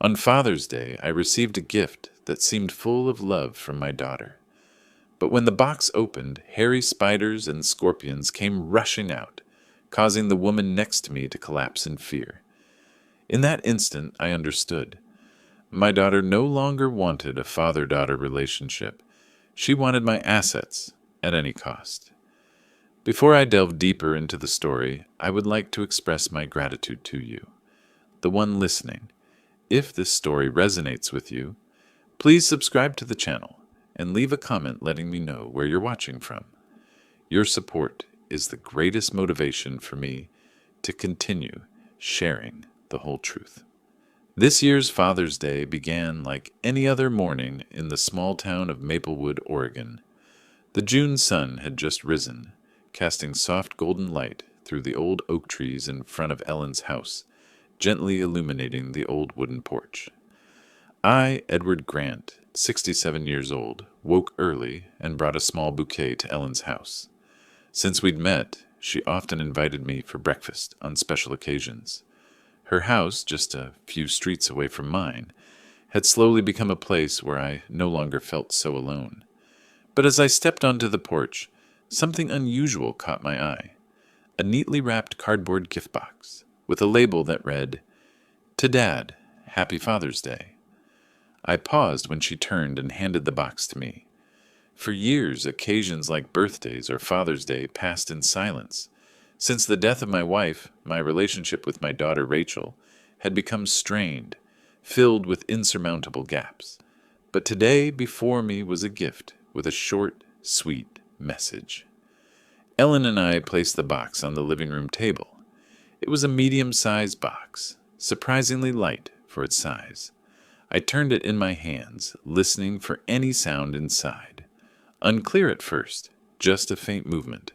On Father's Day, I received a gift that seemed full of love from my daughter. But when the box opened, hairy spiders and scorpions came rushing out, causing the woman next to me to collapse in fear. In that instant, I understood. My daughter no longer wanted a father-daughter relationship. She wanted my assets at any cost. Before I delve deeper into the story, I would like to express my gratitude to you, the one listening. If this story resonates with you, please subscribe to the channel and leave a comment letting me know where you're watching from. Your support is the greatest motivation for me to continue sharing the whole truth. This year's Father's Day began like any other morning in the small town of Maplewood, Oregon. The June sun had just risen, casting soft golden light through the old oak trees in front of Ellen's house, gently illuminating the old wooden porch. I, Edward Grant, 67 years old, woke early and brought a small bouquet to Ellen's house. Since we'd met, she often invited me for breakfast on special occasions. Her house, just a few streets away from mine, had slowly become a place where I no longer felt so alone. But as I stepped onto the porch, something unusual caught my eye. A neatly wrapped cardboard gift box with a label that read, "To Dad, Happy Father's Day." I paused when she turned and handed the box to me. For years, occasions like birthdays or Father's Day passed in silence. Since the death of my wife, my relationship with my daughter Rachel had become strained, filled with insurmountable gaps. But today before me was a gift with a short, sweet message. Ellen and I placed the box on the living room table. It was a medium-sized box, surprisingly light for its size. I turned it in my hands, listening for any sound inside. Unclear at first, just a faint movement.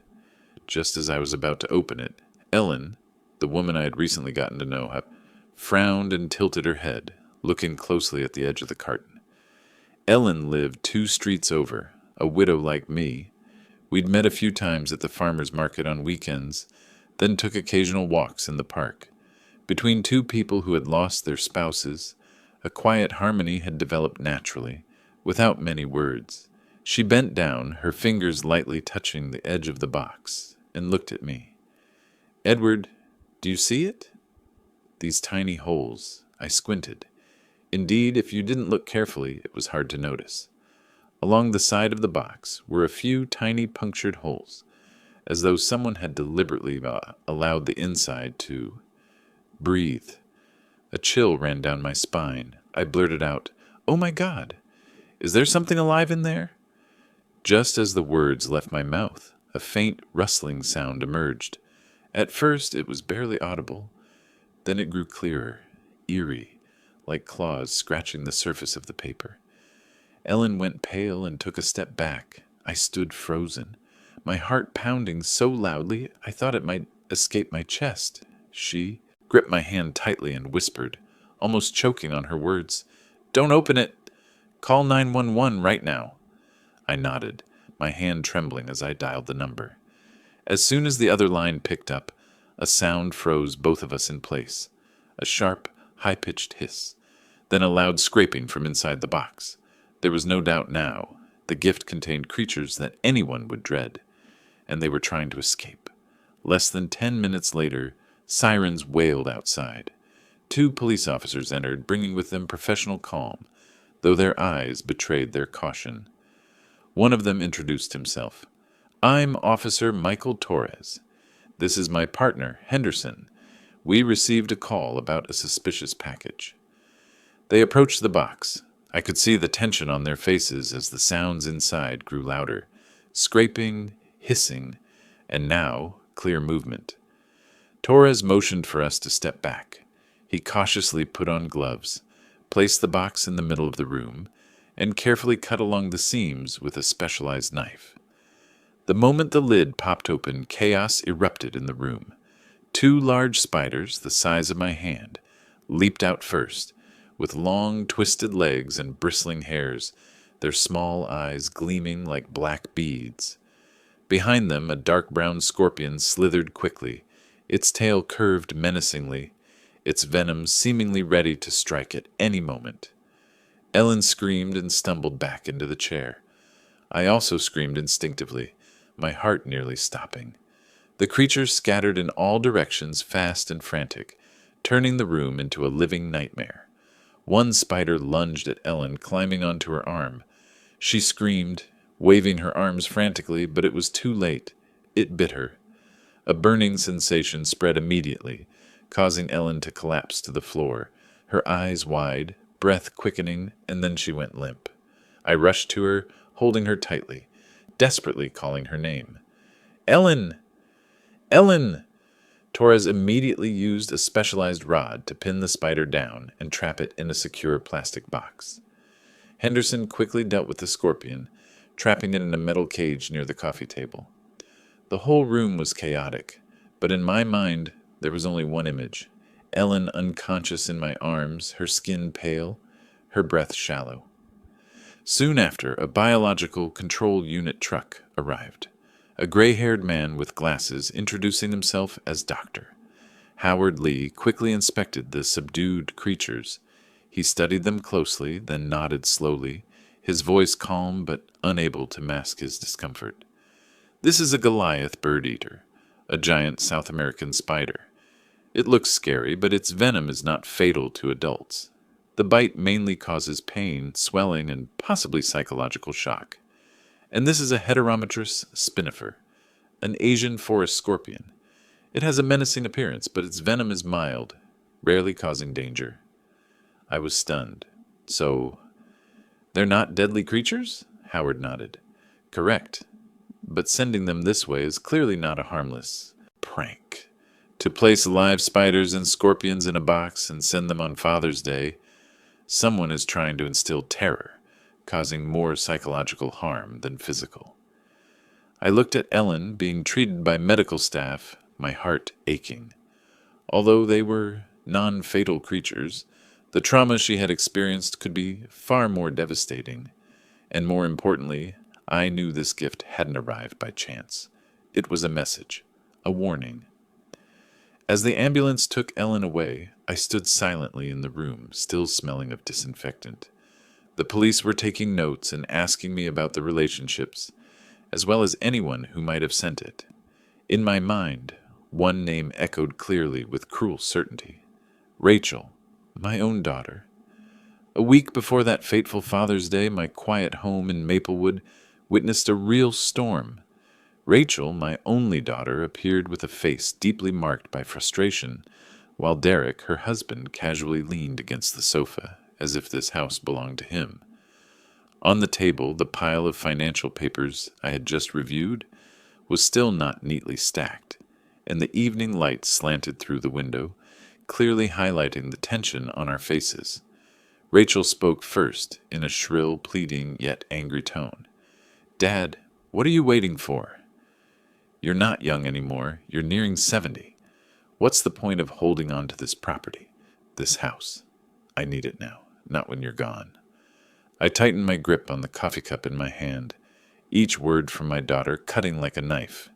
Just as I was about to open it, Ellen, the woman I had recently gotten to know, frowned and tilted her head, looking closely at the edge of the carton. Ellen lived 2 streets over, a widow like me. We'd met a few times at the farmer's market on weekends, then took occasional walks in the park. Between 2 people who had lost their spouses, a quiet harmony had developed naturally, without many words. She bent down, her fingers lightly touching the edge of the box, and looked at me. "Edward, do you see it?" These tiny holes. I squinted. Indeed, if you didn't look carefully, it was hard to notice. Along the side of the box were a few tiny punctured holes, as though someone had deliberately allowed the inside to breathe. A chill ran down my spine. I blurted out, "Oh my God! Is there something alive in there?" Just as the words left my mouth, a faint rustling sound emerged. At first it was barely audible. Then it grew clearer, eerie, like claws scratching the surface of the paper. Ellen went pale and took a step back. I stood frozen, my heart pounding so loudly I thought it might escape my chest. She gripped my hand tightly and whispered, almost choking on her words, "Don't open it! Call 911 right now." I nodded, my hand trembling as I dialed the number. As soon as the other line picked up, a sound froze both of us in place. A sharp, high-pitched hiss, then a loud scraping from inside the box. There was no doubt now. The gift contained creatures that anyone would dread, and they were trying to escape. Less than 10 minutes later, sirens wailed outside. 2 police officers entered, bringing with them professional calm, though their eyes betrayed their caution. One of them introduced himself. "I'm Officer Michael Torres. This is my partner, Henderson. We received a call about a suspicious package." They approached the box. I could see the tension on their faces as the sounds inside grew louder, scraping, hissing, and now clear movement. Torres motioned for us to step back. He cautiously put on gloves, placed the box in the middle of the room, and carefully cut along the seams with a specialized knife. The moment the lid popped open, chaos erupted in the room. 2 large spiders, the size of my hand, leaped out first, with long, twisted legs and bristling hairs, their small eyes gleaming like black beads. Behind them, a dark brown scorpion slithered quickly, its tail curved menacingly. its venom seemingly ready to strike at any moment. Ellen screamed and stumbled back into the chair. I also screamed instinctively, my heart nearly stopping. The creatures scattered in all directions, fast and frantic, turning the room into a living nightmare. One spider lunged at Ellen, climbing onto her arm. She screamed, waving her arms frantically, but it was too late. It bit her. A burning sensation spread immediately, causing Ellen to collapse to the floor, her eyes wide, breath quickening, and then she went limp. I rushed to her, holding her tightly, desperately calling her name. Ellen! Ellen! Torres immediately used a specialized rod to pin the spider down and trap it in a secure plastic box. Henderson quickly dealt with the scorpion, trapping it in a metal cage near the coffee table. The whole room was chaotic, but in my mind there was only one image. Ellen unconscious in my arms, her skin pale, her breath shallow. Soon after, a biological control unit truck arrived. A gray-haired man with glasses introducing himself as Doctor. Howard Lee quickly inspected the subdued creatures. He studied them closely, then nodded slowly, his voice calm but unable to mask his discomfort. This is a Goliath bird-eater, a giant South American spider. It looks scary, but its venom is not fatal to adults. The bite mainly causes pain, swelling, and possibly psychological shock. And this is a Heterometrus spinifer, an Asian forest scorpion. It has a menacing appearance, but its venom is mild, rarely causing danger. I was stunned. So, they're not deadly creatures? Howard nodded. Correct. But sending them this way is clearly not a harmless prank. To place live spiders and scorpions in a box and send them on Father's Day, someone is trying to instill terror, causing more psychological harm than physical. I looked at Ellen being treated by medical staff, my heart aching. Although they were non-fatal creatures, the trauma she had experienced could be far more devastating. And more importantly, I knew this gift hadn't arrived by chance. It was a message, a warning. As the ambulance took Ellen away, I stood silently in the room, still smelling of disinfectant. The police were taking notes and asking me about the relationships, as well as anyone who might have sent it. In my mind, one name echoed clearly with cruel certainty. Rachel, my own daughter. A week before that fateful Father's Day, my quiet home in Maplewood witnessed a real storm. Rachel, my only daughter, appeared with a face deeply marked by frustration, while Derek, her husband, casually leaned against the sofa, as if this house belonged to him. On the table, the pile of financial papers I had just reviewed was still not neatly stacked, and the evening light slanted through the window, clearly highlighting the tension on our faces. Rachel spoke first, in a shrill, pleading, yet angry tone. Dad, what are you waiting for? You're not young anymore. You're nearing 70. What's the point of holding on to this property, this house? I need it now, not when you're gone. I tightened my grip on the coffee cup in my hand, each word from my daughter cutting like a knife.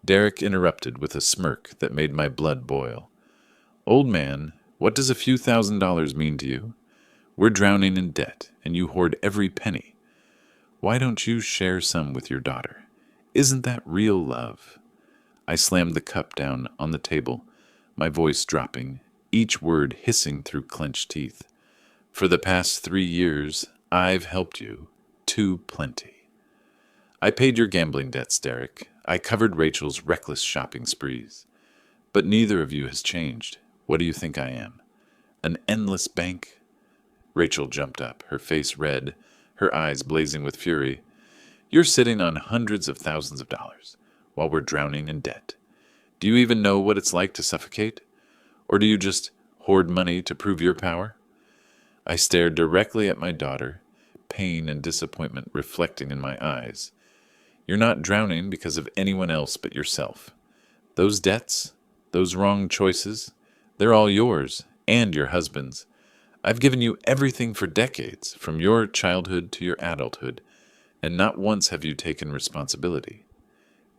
Derek interrupted with a smirk that made my blood boil. Old man, what does a few $1,000s mean to you? We're drowning in debt, and you hoard every penny. Why don't you share some with your daughter? Isn't that real love? I slammed the cup down on the table, my voice dropping, each word hissing through clenched teeth. For the past 3 years, I've helped you to plenty. I paid your gambling debts, Derek. I covered Rachel's reckless shopping sprees. But neither of you has changed. What do you think I am? An endless bank? Rachel jumped up, her face red, her eyes blazing with fury. You're sitting on hundreds of thousands of dollars, while we're drowning in debt. Do you even know what it's like to suffocate? Or do you just hoard money to prove your power? I stared directly at my daughter, pain and disappointment reflecting in my eyes. You're not drowning because of anyone else but yourself. Those debts, those wrong choices, they're all yours and your husband's. I've given you everything for decades, from your childhood to your adulthood, and not once have you taken responsibility.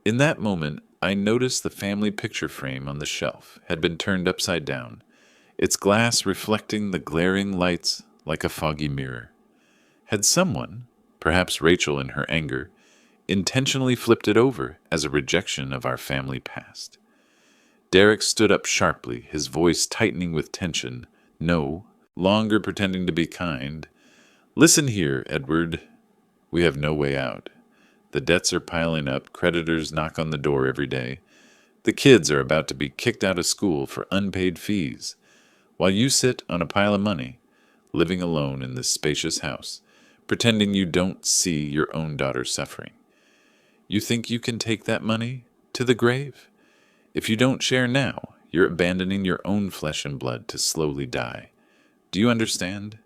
In that moment, I noticed the family picture frame on the shelf had been turned upside down, its glass reflecting the glaring lights like a foggy mirror. Had someone, perhaps Rachel in her anger, intentionally flipped it over as a rejection of our family past? Derek stood up sharply, his voice tightening with tension, no longer pretending to be kind. Listen here, Edward. We have no way out. The debts are piling up, creditors knock on the door every day. The kids are about to be kicked out of school for unpaid fees, while you sit on a pile of money, living alone in this spacious house, pretending you don't see your own daughter suffering. You think you can take that money to the grave? If you don't share now, you're abandoning your own flesh and blood to slowly die. Do you understand?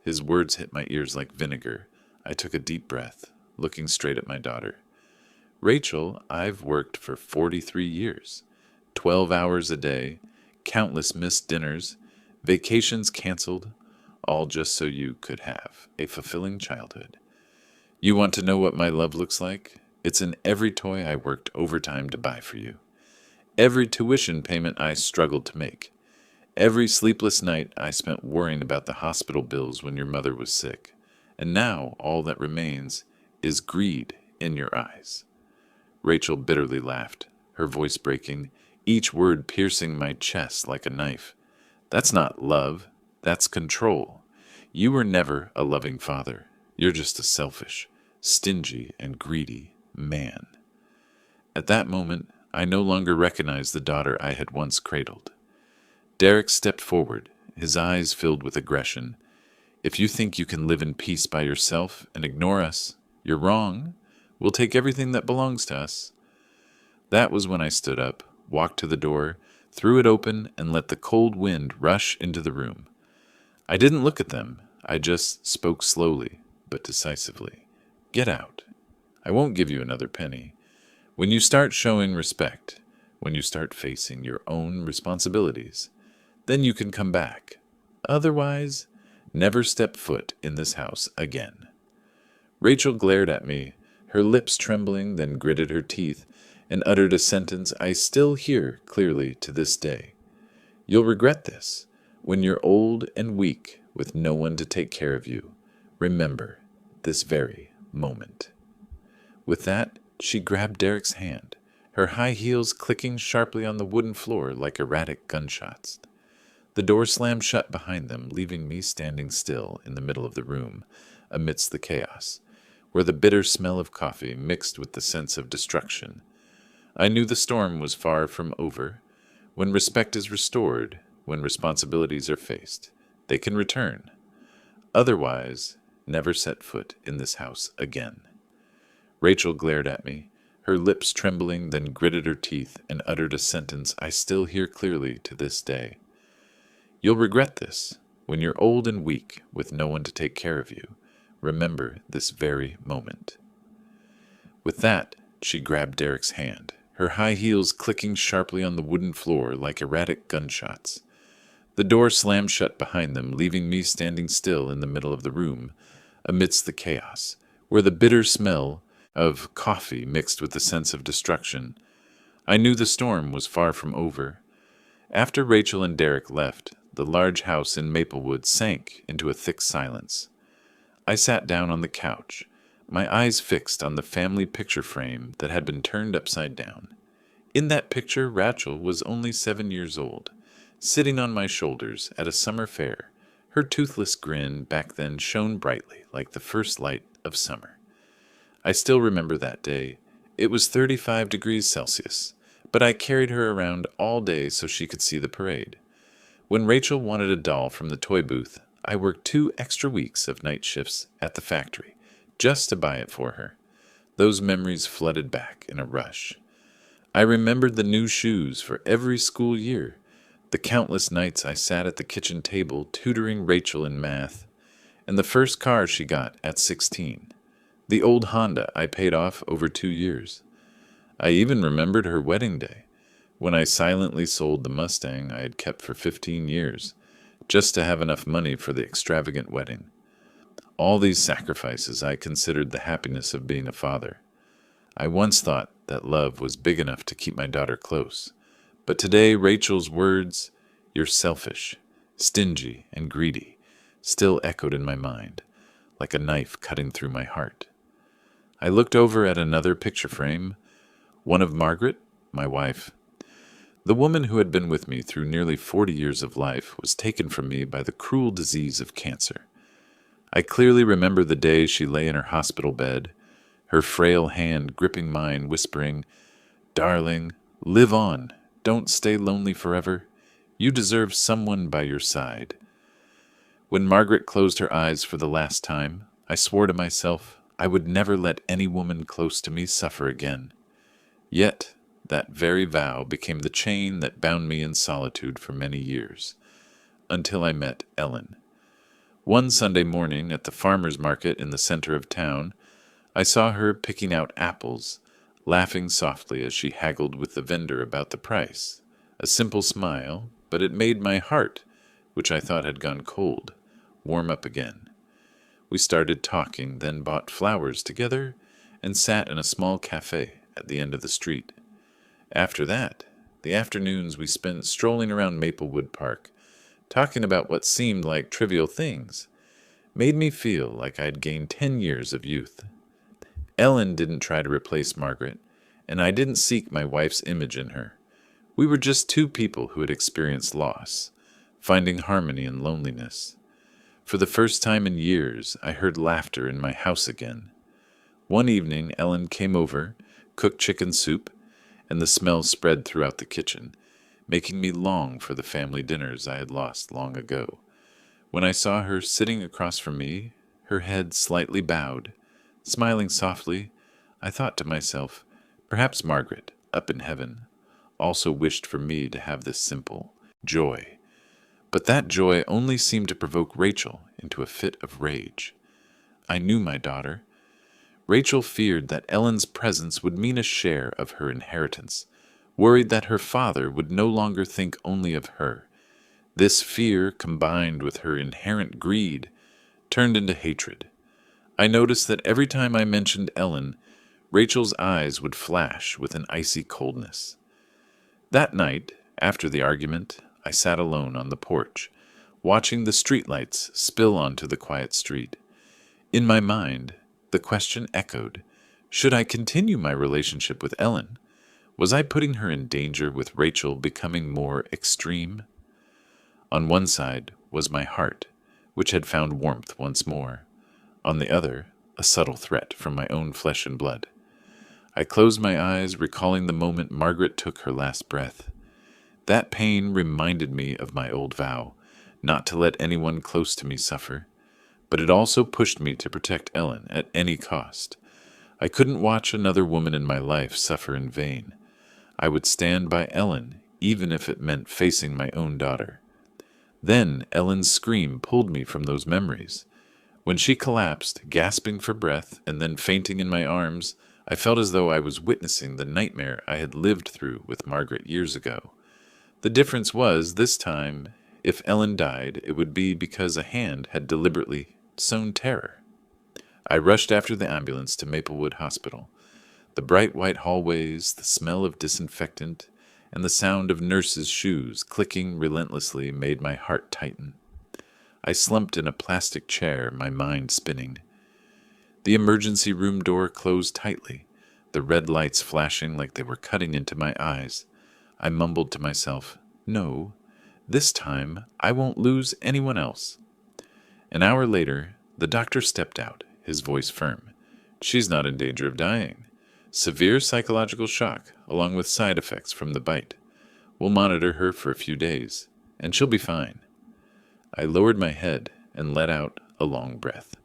His words hit my ears like vinegar. I took a deep breath, looking straight at my daughter. Rachel, I've worked for 43 years. 12 hours a day, countless missed dinners, vacations canceled, all just so you could have a fulfilling childhood. You want to know what my love looks like? It's in every toy I worked overtime to buy for you. Every tuition payment I struggled to make. Every sleepless night I spent worrying about the hospital bills when your mother was sick. And now all that remains is greed in your eyes. Rachel bitterly laughed, her voice breaking, each word piercing my chest like a knife. That's not love, that's control. You were never a loving father. You're just a selfish, stingy, and greedy man. At that moment, I no longer recognized the daughter I had once cradled. Derek stepped forward, his eyes filled with aggression. If you think you can live in peace by yourself and ignore us, you're wrong. We'll take everything that belongs to us. That was when I stood up, walked to the door, threw it open, and let the cold wind rush into the room. I didn't look at them. I just spoke slowly, but decisively. Get out. I won't give you another penny. When you start showing respect, when you start facing your own responsibilities, then you can come back. Otherwise, never step foot in this house again. Rachel glared at me, her lips trembling, then gritted her teeth and uttered a sentence I still hear clearly to this day. You'll regret this when you're old and weak with no one to take care of you. Remember this very moment. With that, she grabbed Derek's hand, her high heels clicking sharply on the wooden floor like erratic gunshots. The door slammed shut behind them, leaving me standing still in the middle of the room, amidst the chaos, where the bitter smell of coffee mixed with the sense of destruction. I knew the storm was far from over. When respect is restored, when responsibilities are faced, they can return. Otherwise, never set foot in this house again. Rachel glared at me, her lips trembling, then gritted her teeth and uttered a sentence I still hear clearly to this day. You'll regret this when you're old and weak with no one to take care of you. Remember this very moment. With that, she grabbed Derek's hand, her high heels clicking sharply on the wooden floor like erratic gunshots. The door slammed shut behind them, leaving me standing still in the middle of the room, amidst the chaos, where the bitter smell of coffee mixed with the sense of destruction. I knew the storm was far from over. After Rachel and Derek left, the large house in Maplewood sank into a thick silence. I sat down on the couch, my eyes fixed on the family picture frame that had been turned upside down. In that picture, Rachel was only 7 years old, sitting on my shoulders at a summer fair. Her toothless grin back then shone brightly like the first light of summer. I still remember that day. It was 35 degrees Celsius, but I carried her around all day so she could see the parade. When Rachel wanted a doll from the toy booth, I worked 2 extra weeks of night shifts at the factory just to buy it for her. Those memories flooded back in a rush. I remembered the new shoes for every school year, the countless nights I sat at the kitchen table tutoring Rachel in math, and the first car she got at 16, the old Honda I paid off over 2 years. I even remembered her wedding day, when I silently sold the Mustang I had kept for 15 years, just to have enough money for the extravagant wedding. All these sacrifices I considered the happiness of being a father. I once thought that love was big enough to keep my daughter close, but today Rachel's words, "You're selfish," stingy and greedy, still echoed in my mind, like a knife cutting through my heart. I looked over at another picture frame, one of Margaret, my wife. The woman who had been with me through nearly 40 years of life was taken from me by the cruel disease of cancer. I clearly remember the day she lay in her hospital bed, her frail hand gripping mine, whispering, "Darling, live on. Don't stay lonely forever. You deserve someone by your side." When Margaret closed her eyes for the last time, I swore to myself I would never let any woman close to me suffer again. Yet, that very vow became the chain that bound me in solitude for many years, until I met Ellen. One Sunday morning at the farmer's market in the center of town, I saw her picking out apples, laughing softly as she haggled with the vendor about the price. A simple smile, but it made my heart, which I thought had gone cold, warm up again. We started talking, then bought flowers together and sat in a small cafe at the end of the street. After that, the afternoons we spent strolling around Maplewood Park, talking about what seemed like trivial things, made me feel like I'd gained 10 years of youth. Ellen didn't try to replace Margaret, and I didn't seek my wife's image in her. We were just two people who had experienced loss, finding harmony in loneliness. For the first time in years, I heard laughter in my house again. One evening, Ellen came over, cooked chicken soup, and the smell spread throughout the kitchen, making me long for the family dinners I had lost long ago. When I saw her sitting across from me, her head slightly bowed, smiling softly, I thought to myself, perhaps Margaret, up in heaven, also wished for me to have this simple joy. But that joy only seemed to provoke Rachel into a fit of rage. I knew my daughter. Rachel feared that Ellen's presence would mean a share of her inheritance, worried that her father would no longer think only of her. This fear, combined with her inherent greed, turned into hatred. I noticed that every time I mentioned Ellen, Rachel's eyes would flash with an icy coldness. That night, after the argument, I sat alone on the porch, watching the streetlights spill onto the quiet street. In my mind, the question echoed, should I continue my relationship with Ellen? Was I putting her in danger with Rachel becoming more extreme? On one side was my heart, which had found warmth once more. On the other, a subtle threat from my own flesh and blood. I closed my eyes, recalling the moment Margaret took her last breath. That pain reminded me of my old vow, not to let anyone close to me suffer, but it also pushed me to protect Ellen at any cost. I couldn't watch another woman in my life suffer in vain. I would stand by Ellen, even if it meant facing my own daughter. Then Ellen's scream pulled me from those memories. When she collapsed, gasping for breath and then fainting in my arms, I felt as though I was witnessing the nightmare I had lived through with Margaret years ago. The difference was, this time, if Ellen died, it would be because a hand had deliberately sown terror. I rushed after the ambulance to Maplewood Hospital. The bright white hallways, the smell of disinfectant, and the sound of nurses' shoes clicking relentlessly made my heart tighten. I slumped in a plastic chair, my mind spinning. The emergency room door closed tightly, the red lights flashing like they were cutting into my eyes. I mumbled to myself, "No, this time I won't lose anyone else." An hour later, the doctor stepped out, his voice firm. "She's not in danger of dying. Severe psychological shock, along with side effects from the bite. We'll monitor her for a few days, and she'll be fine." I lowered my head and let out a long breath.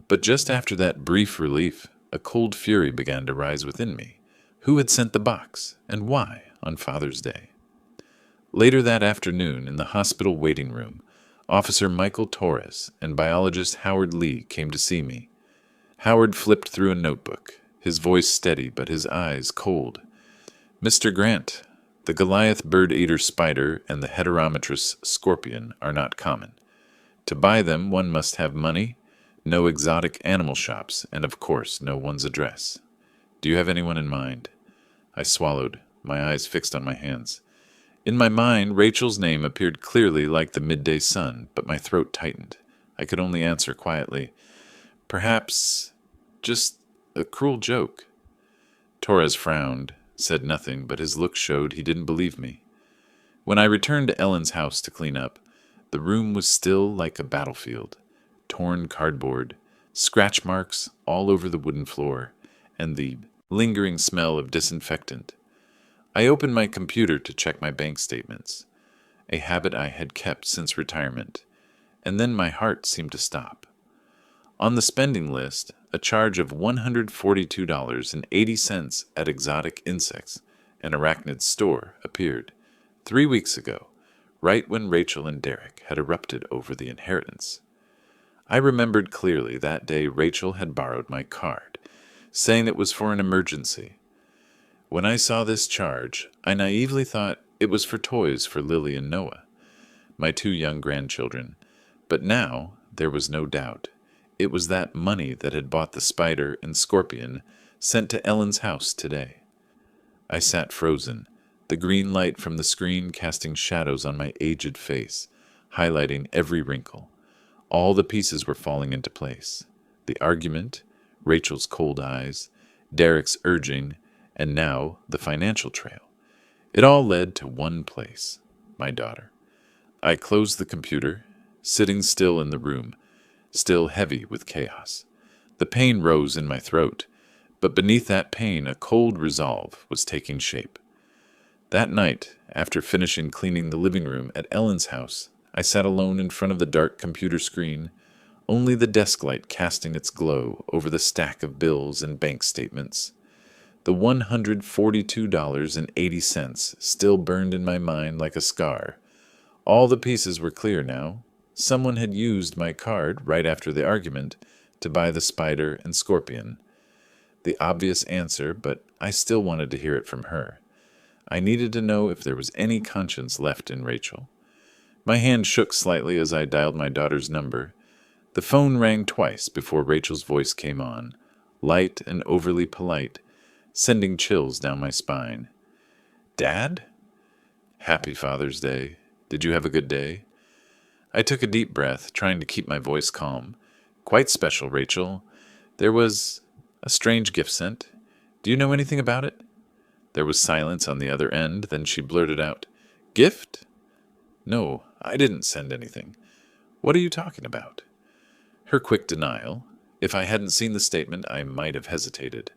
But just after that brief relief, a cold fury began to rise within me. Who had sent the box, and why, on Father's Day? Later that afternoon, in the hospital waiting room, Officer Michael Torres and biologist Howard Lee came to see me. Howard flipped through a notebook, his voice steady but his eyes cold. "Mr. Grant, the Goliath bird-eater spider and the heterometrous scorpion are not common. To buy them, one must have money, no exotic animal shops, and of course, know one's address. Do you have anyone in mind?" I swallowed, my eyes fixed on my hands. In my mind, Rachel's name appeared clearly like the midday sun, but my throat tightened. I could only answer quietly, "Perhaps just a cruel joke." Torres frowned, said nothing, but his look showed he didn't believe me. When I returned to Ellen's house to clean up, the room was still like a battlefield. Torn cardboard, scratch marks all over the wooden floor, and the lingering smell of disinfectant. I opened my computer to check my bank statements, a habit I had kept since retirement, and then my heart seemed to stop. On the spending list, a charge of $142.80 at Exotic Insects, an arachnid store, appeared 3 weeks ago, right when Rachel and Derek had erupted over the inheritance. I remembered clearly that day Rachel had borrowed my card, saying it was for an emergency. When I saw this charge, I naively thought it was for toys for Lily and Noah, my 2 young grandchildren, but now there was no doubt. It was that money that had bought the spider and scorpion sent to Ellen's house today. I sat frozen, the green light from the screen casting shadows on my aged face, highlighting every wrinkle. All the pieces were falling into place. The argument, Rachel's cold eyes, Derek's urging, and now the financial trail. It all led to one place, my daughter. I closed the computer, sitting still in the room, still heavy with chaos. The pain rose in my throat, but beneath that pain a cold resolve was taking shape. That night, after finishing cleaning the living room at Ellen's house, I sat alone in front of the dark computer screen, only the desk light casting its glow over the stack of bills and bank statements. The $142.80 still burned in my mind like a scar. All the pieces were clear now. Someone had used my card right after the argument to buy the spider and scorpion. The obvious answer, but I still wanted to hear it from her. I needed to know if there was any conscience left in Rachel. My hand shook slightly as I dialed my daughter's number. The phone rang twice before Rachel's voice came on, light and overly polite, sending chills down my spine. "Dad? Happy Father's Day. Did you have a good day?" I took a deep breath, trying to keep my voice calm. "Quite special, Rachel. There was a strange gift sent. Do you know anything about it?" There was silence on the other end, then she blurted out, "Gift? No, I didn't send anything. What are you talking about?" Her quick denial. If I hadn't seen the statement, I might have hesitated.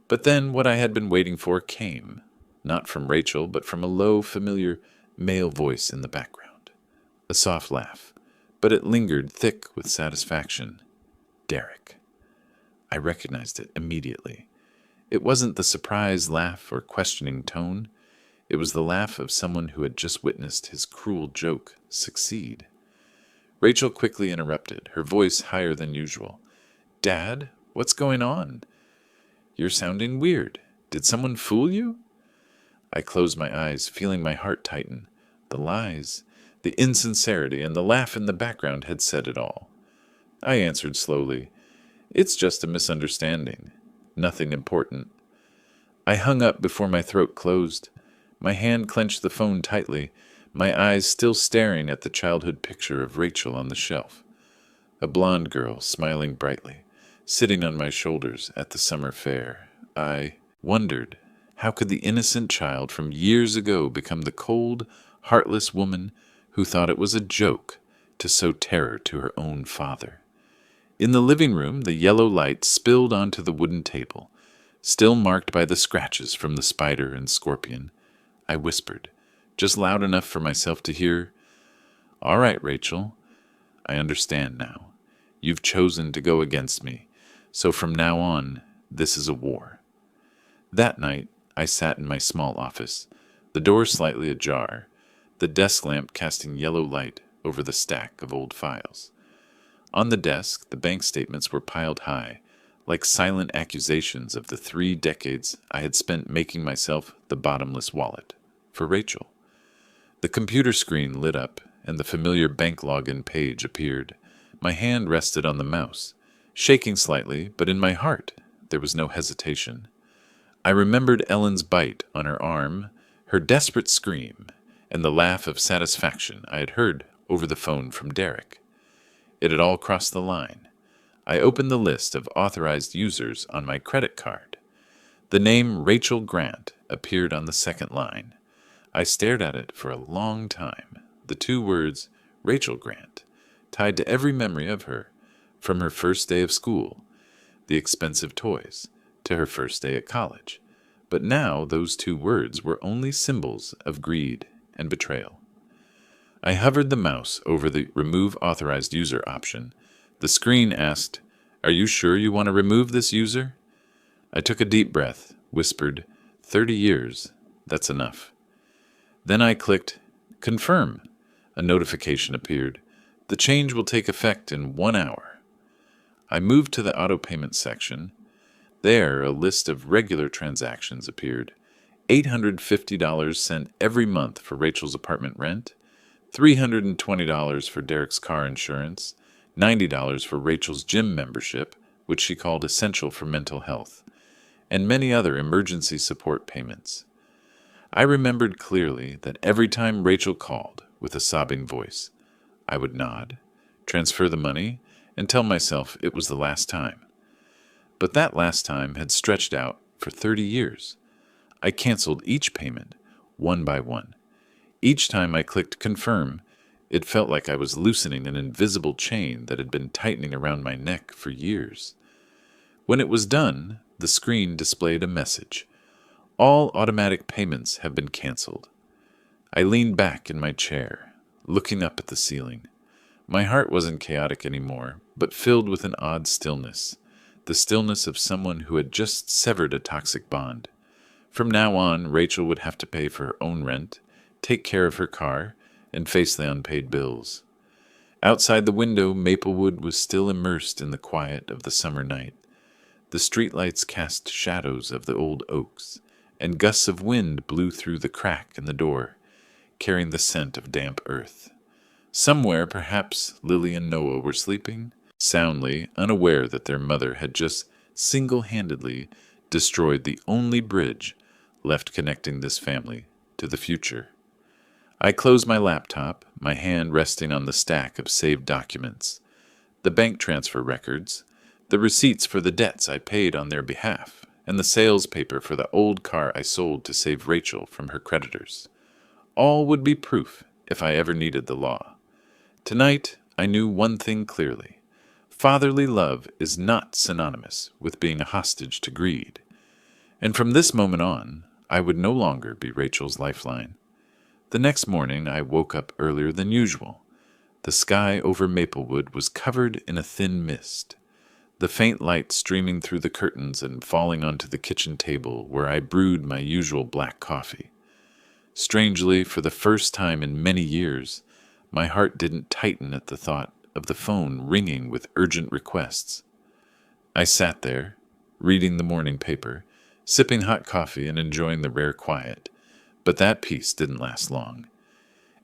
But then what I had been waiting for came, not from Rachel, but from a low, familiar male voice in the background. A soft laugh, but it lingered thick with satisfaction. Derek. I recognized it immediately. It wasn't the surprised laugh or questioning tone. It was the laugh of someone who had just witnessed his cruel joke succeed. Rachel quickly interrupted, her voice higher than usual. "Dad, what's going on? You're sounding weird. Did someone fool you?" I closed my eyes, feeling my heart tighten. The lies, the insincerity, and the laugh in the background had said it all. I answered slowly, "It's just a misunderstanding. Nothing important." I hung up before my throat closed. My hand clenched the phone tightly, my eyes still staring at the childhood picture of Rachel on the shelf. A blonde girl, smiling brightly, sitting on my shoulders at the summer fair. I wondered, how could the innocent child from years ago become the cold, heartless woman who thought it was a joke to sow terror to her own father? In the living room, the yellow light spilled onto the wooden table, still marked by the scratches from the spider and scorpion. I whispered, just loud enough for myself to hear, "All right, Rachel, I understand now. You've chosen to go against me, so from now on, this is a war." That night, I sat in my small office, the door slightly ajar, the desk lamp casting yellow light over the stack of old files. On the desk, the bank statements were piled high, like silent accusations of the 3 decades I had spent making myself the bottomless wallet for Rachel. The computer screen lit up, and the familiar bank login page appeared. My hand rested on the mouse, shaking slightly, but in my heart there was no hesitation. I remembered Ellen's bite on her arm, her desperate scream, and the laugh of satisfaction I had heard over the phone from Derek. It had all crossed the line. I opened the list of authorized users on my credit card. The name Rachel Grant appeared on the second line. I stared at it for a long time. The two words, Rachel Grant, tied to every memory of her, from her first day of school, the expensive toys, to her first day at college. But now those two words were only symbols of greed and betrayal. I hovered the mouse over the Remove Authorized User option. The screen asked, "Are you sure you want to remove this user?" I took a deep breath, whispered, 30 years, that's enough. Then I clicked, Confirm. A notification appeared. The change will take effect in 1 hour. I moved to the auto payment section. There, a list of regular transactions appeared. $850 sent every month for Rachel's apartment rent, $320 for Derek's car insurance, $90 for Rachel's gym membership, which she called essential for mental health, and many other emergency support payments. I remembered clearly that every time Rachel called with a sobbing voice, I would nod, transfer the money, and tell myself it was the last time. But that last time had stretched out for 30 years. I canceled each payment, one by one. Each time I clicked confirm, it felt like I was loosening an invisible chain that had been tightening around my neck for years. When it was done, the screen displayed a message. All automatic payments have been canceled. I leaned back in my chair, looking up at the ceiling. My heart wasn't chaotic anymore, but filled with an odd stillness, the stillness of someone who had just severed a toxic bond. From now on, Rachel would have to pay for her own rent, take care of her car, and face the unpaid bills. Outside the window, Maplewood was still immersed in the quiet of the summer night. The streetlights cast shadows of the old oaks, and gusts of wind blew through the crack in the door, carrying the scent of damp earth. Somewhere, perhaps, Lily and Noah were sleeping, soundly, unaware that their mother had just single-handedly destroyed the only bridge left connecting this family to the future. I closed my laptop, my hand resting on the stack of saved documents, the bank transfer records, the receipts for the debts I paid on their behalf, and the sales paper for the old car I sold to save Rachel from her creditors. All would be proof if I ever needed the law. Tonight, I knew one thing clearly. Fatherly love is not synonymous with being a hostage to greed. And from this moment on, I would no longer be Rachel's lifeline. The next morning, I woke up earlier than usual. The sky over Maplewood was covered in a thin mist, the faint light streaming through the curtains and falling onto the kitchen table where I brewed my usual black coffee. Strangely, for the first time in many years, my heart didn't tighten at the thought of the phone ringing with urgent requests. I sat there, reading the morning paper, sipping hot coffee and enjoying the rare quiet. But that peace didn't last long.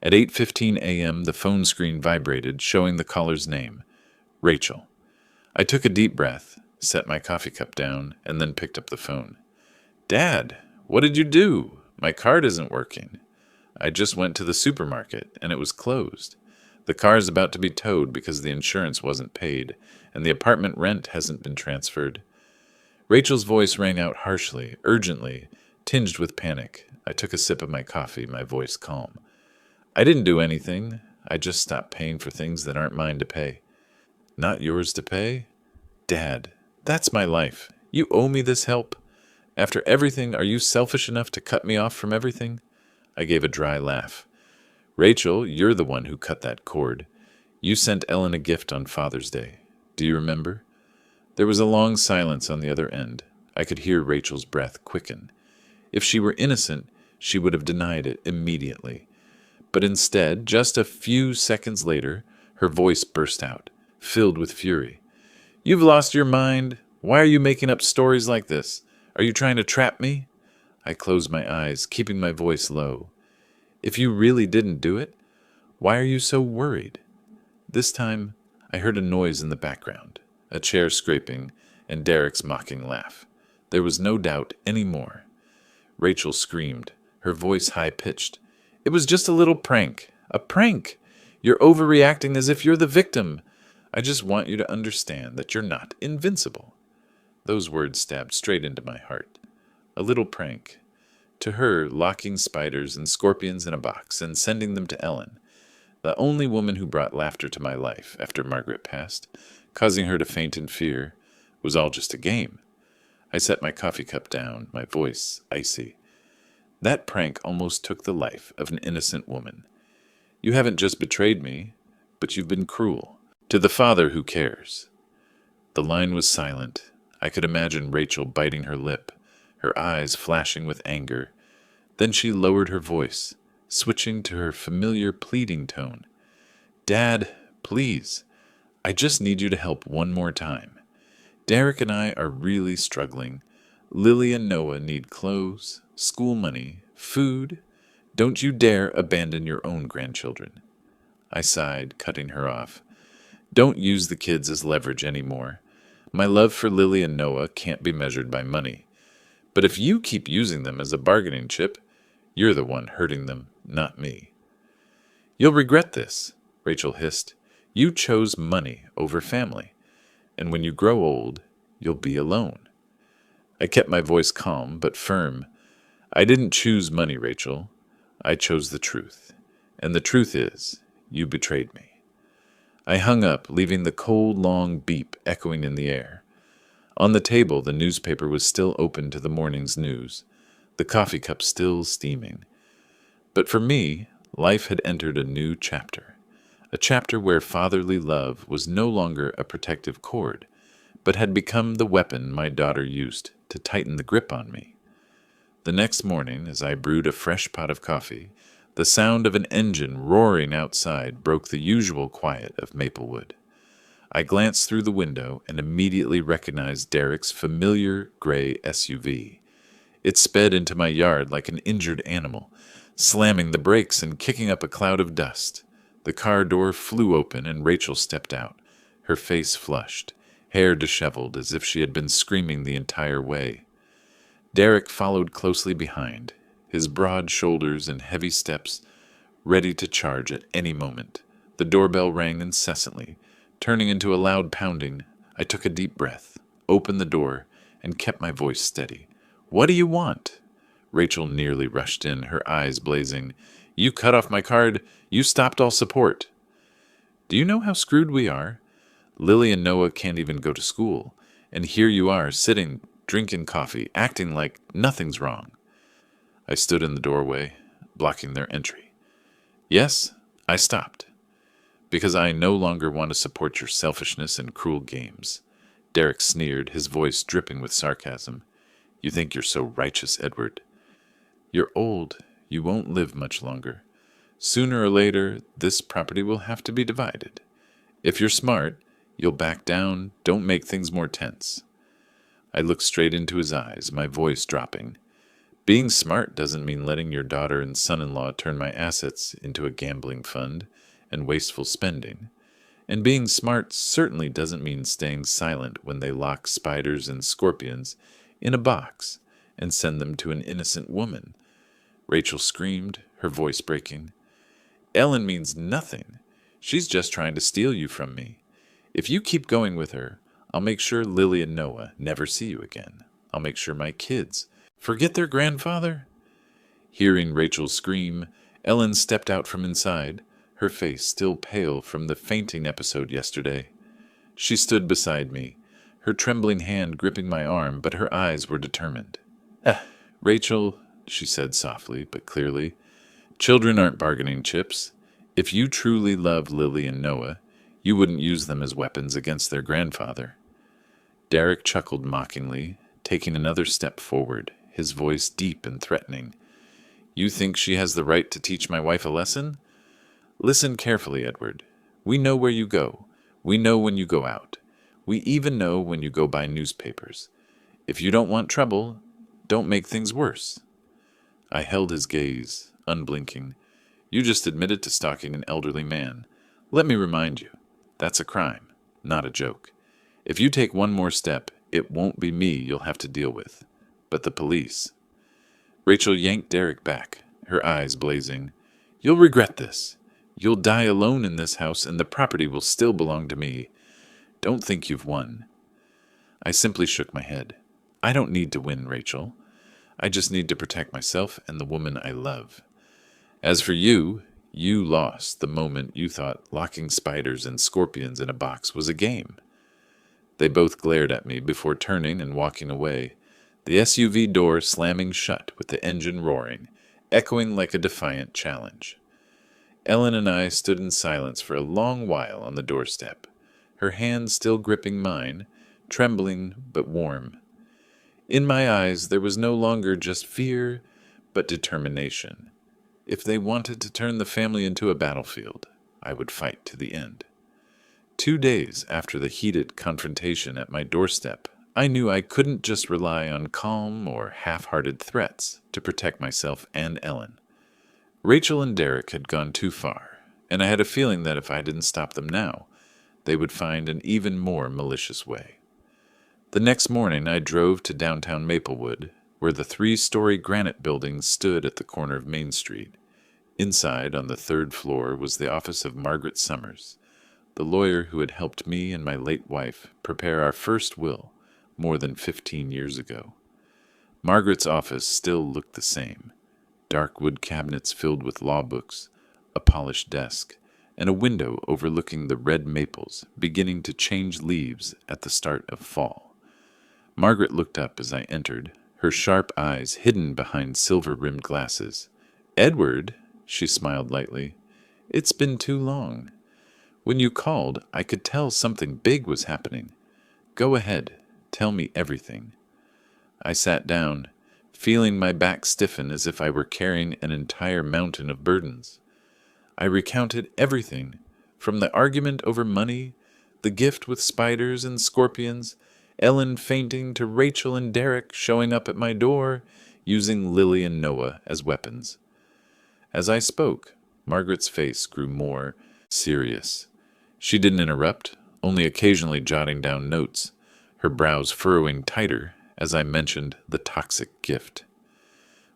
At 8:15 a.m., the phone screen vibrated, showing the caller's name, Rachel. I took a deep breath, set my coffee cup down, and then picked up the phone. "Dad, what did you do? My card isn't working. I just went to the supermarket, and it was closed. The car's about to be towed because the insurance wasn't paid, and the apartment rent hasn't been transferred." Rachel's voice rang out harshly, urgently, tinged with panic. I took a sip of my coffee, my voice calm. "I didn't do anything. I just stopped paying for things that aren't mine to pay." "Not yours to pay? Dad, that's my life. You owe me this help. After everything, are you selfish enough to cut me off from everything?" I gave a dry laugh. "Rachel, you're the one who cut that cord. You sent Ellen a gift on Father's Day. Do you remember?" There was a long silence on the other end. I could hear Rachel's breath quicken. If she were innocent, she would have denied it immediately. But instead, just a few seconds later, her voice burst out, filled with fury. "You've lost your mind. Why are you making up stories like this? Are you trying to trap me?" I closed my eyes, keeping my voice low. "If you really didn't do it, why are you so worried?" This time, I heard a noise in the background, a chair scraping, and Derek's mocking laugh. There was no doubt any more. Rachel screamed, her voice high-pitched. It was just a little prank. A prank! You're overreacting as if you're the victim. I just want you to understand that you're not invincible." Those words stabbed straight into my heart. A little prank. To her, locking spiders and scorpions in a box and sending them to Ellen, the only woman who brought laughter to my life after Margaret passed, causing her to faint in fear, was all just a game. I set my coffee cup down, my voice icy. That prank almost took the life of an innocent woman. You haven't just betrayed me, but you've been cruel. To the father who cares. The line was silent. I could imagine Rachel biting her lip, her eyes flashing with anger. Then she lowered her voice, switching to her familiar pleading tone. "Dad, please, I just need you to help one more time. Derek and I are really struggling. Lily and Noah need clothes, school money, food. Don't you dare abandon your own grandchildren." I sighed, cutting her off. "Don't use the kids as leverage anymore. My love for Lily and Noah can't be measured by money. But if you keep using them as a bargaining chip, you're the one hurting them, not me." "You'll regret this," Rachel hissed. "You chose money over family, and when you grow old, you'll be alone." I kept my voice calm but firm. "I didn't choose money, Rachel. I chose the truth. And the truth is, you betrayed me." I hung up, leaving the cold, long beep echoing in the air. On the table, the newspaper was still open to the morning's news, the coffee cup still steaming. But for me, life had entered a new chapter, a chapter where fatherly love was no longer a protective cord, but had become the weapon my daughter used to tighten the grip on me. The next morning, as I brewed a fresh pot of coffee, the sound of an engine roaring outside broke the usual quiet of Maplewood. I glanced through the window and immediately recognized Derek's familiar gray SUV. It sped into my yard like an injured animal, slamming the brakes and kicking up a cloud of dust. The car door flew open and Rachel stepped out, her face flushed, hair disheveled as if she had been screaming the entire way. Derek followed closely behind, his broad shoulders and heavy steps ready to charge at any moment. The doorbell rang incessantly, turning into a loud pounding. I took a deep breath, opened the door, and kept my voice steady. "What do you want?" Rachel nearly rushed in, her eyes blazing. "You cut off my card. You stopped all support." "Do you know how screwed we are? Lily and Noah can't even go to school, and here you are, sitting, drinking coffee, acting like nothing's wrong." I stood in the doorway, blocking their entry. "Yes, I stopped. Because I no longer want to support your selfishness and cruel games." Derek sneered, his voice dripping with sarcasm. "You think you're so righteous, Edward? You're old. You won't live much longer. Sooner or later, this property will have to be divided. If you're smart, you'll back down, don't make things more tense." I looked straight into his eyes, my voice dropping. "Being smart doesn't mean letting your daughter and son-in-law turn my assets into a gambling fund and wasteful spending. And being smart certainly doesn't mean staying silent when they lock spiders and scorpions in a box and send them to an innocent woman." Rachel screamed, her voice breaking. "Ellen means nothing. She's just trying to steal you from me. If you keep going with her, I'll make sure Lily and Noah never see you again. I'll make sure my kids forget their grandfather." Hearing Rachel scream, Ellen stepped out from inside, her face still pale from the fainting episode yesterday. She stood beside me, her trembling hand gripping my arm, but her eyes were determined. "Rachel," she said softly but clearly, "children aren't bargaining chips. If you truly love Lily and Noah, you wouldn't use them as weapons against their grandfather." Derek chuckled mockingly, taking another step forward, his voice deep and threatening. "You think she has the right to teach my wife a lesson? Listen carefully, Edward. We know where you go. We know when you go out. We even know when you go buy newspapers. If you don't want trouble, don't make things worse." I held his gaze, unblinking. "You just admitted to stalking an elderly man. Let me remind you, that's a crime, not a joke. If you take one more step, it won't be me you'll have to deal with, but the police." Rachel yanked Derek back, her eyes blazing. You'll regret this. You'll die alone in this house, and the property will still belong to me. Don't think you've won." I simply shook my head. I don't need to win, Rachel. I just need to protect myself and the woman I love. As for you, you lost the moment you thought locking spiders and scorpions in a box was a game. They both glared at me before turning and walking away, the SUV door slamming shut with the engine roaring, echoing like a defiant challenge. Ellen and I stood in silence for a long while on the doorstep, her hand still gripping mine, trembling but warm. In my eyes there was no longer just fear, but determination. If they wanted to turn the family into a battlefield, I would fight to the end. 2 days after the heated confrontation at my doorstep, I knew I couldn't just rely on calm or half-hearted threats to protect myself and Ellen. Rachel and Derek had gone too far, and I had a feeling that if I didn't stop them now, they would find an even more malicious way. The next morning I drove to downtown Maplewood, where the 3-story granite building stood at the corner of Main Street. Inside, on the 3rd floor, was the office of Margaret Summers, the lawyer who had helped me and my late wife prepare our first will more than 15 years ago. Margaret's office still looked the same. Dark wood cabinets filled with law books, a polished desk, and a window overlooking the red maples beginning to change leaves at the start of fall. Margaret looked up as I entered, her sharp eyes hidden behind silver-rimmed glasses. "Edward," she smiled lightly, "it's been too long. When you called, I could tell something big was happening. Go ahead, tell me everything." I sat down, feeling my back stiffen as if I were carrying an entire mountain of burdens. I recounted everything, from the argument over money, the gift with spiders and scorpions, Ellen fainting, to Rachel and Derek showing up at my door, using Lily and Noah as weapons. As I spoke, Margaret's face grew more serious. She didn't interrupt, only occasionally jotting down notes, her brows furrowing tighter as I mentioned the toxic gift.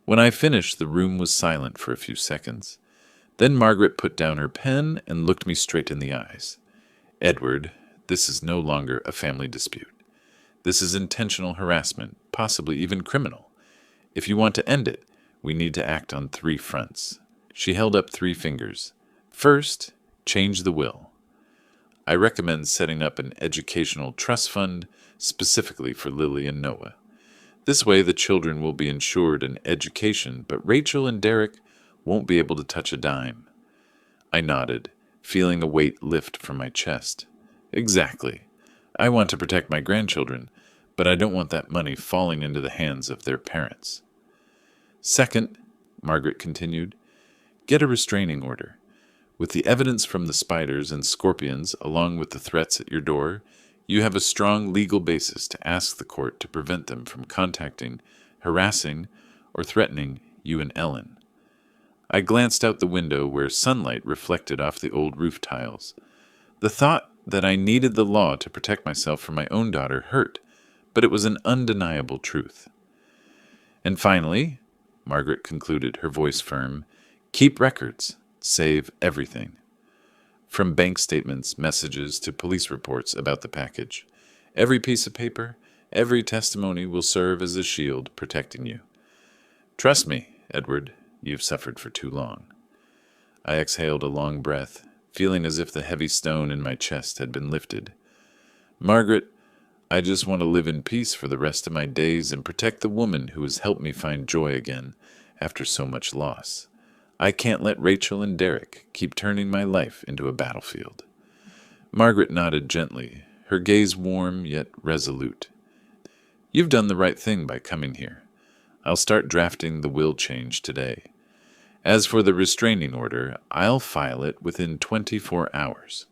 When I finished, the room was silent for a few seconds. Then Margaret put down her pen and looked me straight in the eyes. "Edward, this is no longer a family dispute. This is intentional harassment, possibly even criminal. If you want to end it, we need to act on 3 fronts." She held up 3 fingers. "First, change the will. I recommend setting up an educational trust fund specifically for Lily and Noah. This way the children will be insured in education, but Rachel and Derek won't be able to touch a dime." I nodded, feeling a weight lift from my chest. "Exactly. I want to protect my grandchildren, but I don't want that money falling into the hands of their parents." "Second," Margaret continued, "get a restraining order. With the evidence from the spiders and scorpions, along with the threats at your door, you have a strong legal basis to ask the court to prevent them from contacting, harassing, or threatening you and Ellen." I glanced out the window where sunlight reflected off the old roof tiles. The thought that I needed the law to protect myself from my own daughter hurt, but it was an undeniable truth. "And finally," Margaret concluded, her voice firm, "keep records. Save everything. From bank statements, messages, to police reports about the package. Every piece of paper, every testimony will serve as a shield protecting you. Trust me, Edward, you've suffered for too long." I exhaled a long breath, feeling as if the heavy stone in my chest had been lifted. "Margaret, I just want to live in peace for the rest of my days and protect the woman who has helped me find joy again after so much loss. I can't let Rachel and Derek keep turning my life into a battlefield." Margaret nodded gently, her gaze warm yet resolute. "You've done the right thing by coming here. I'll start drafting the will change today. As for the restraining order, I'll file it within 24 hours.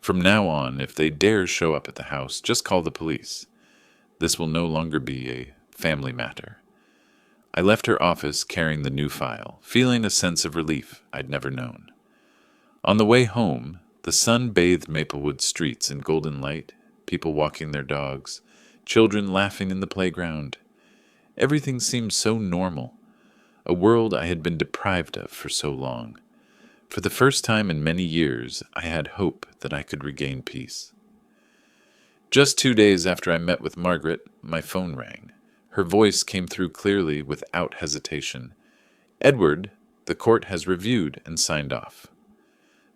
From now on, if they dare show up at the house, just call the police. This will no longer be a family matter." I left her office carrying the new file, feeling a sense of relief I'd never known. On the way home, the sun bathed Maplewood streets in golden light, people walking their dogs, children laughing in the playground. Everything seemed so normal, a world I had been deprived of for so long. For the first time in many years, I had hope that I could regain peace. Just 2 days after I met with Margaret, my phone rang. Her voice came through clearly without hesitation. "Edward, the court has reviewed and signed off.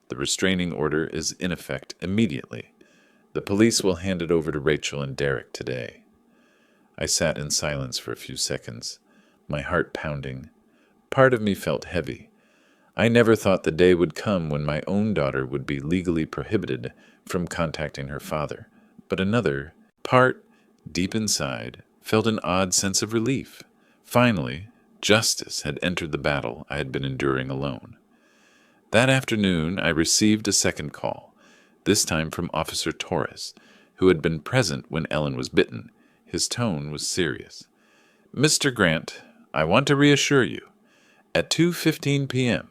The restraining order is in effect immediately. The police will hand it over to Rachel and Derek today." I sat in silence for a few seconds, my heart pounding. Part of me felt heavy. I never thought the day would come when my own daughter would be legally prohibited from contacting her father, but another part, deep inside, felt an odd sense of relief. Finally, justice had entered the battle I had been enduring alone. That afternoon, I received a second call, this time from Officer Torres, who had been present when Ellen was bitten. His tone was serious. "Mr. Grant, I want to reassure you. At 2:15 p.m.,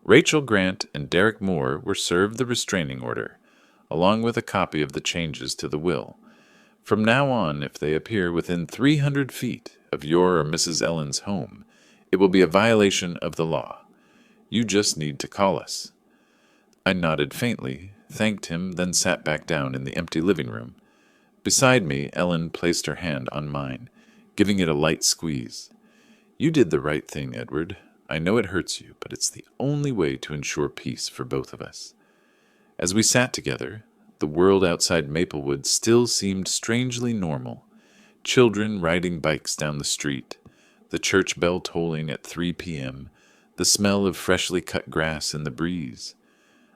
Rachel Grant and Derek Moore were served the restraining order, along with a copy of the changes to the will. From now on, if they appear within 300 feet of your or Mrs. Ellen's home, it will be a violation of the law. You just need to call us." I nodded faintly, thanked him, then sat back down in the empty living room. Beside me, Ellen placed her hand on mine, giving it a light squeeze. "You did the right thing, Edward. I know it hurts you, but it's the only way to ensure peace for both of us." As we sat together, the world outside Maplewood still seemed strangely normal. Children riding bikes down the street, the church bell tolling at 3 p.m., the smell of freshly cut grass in the breeze.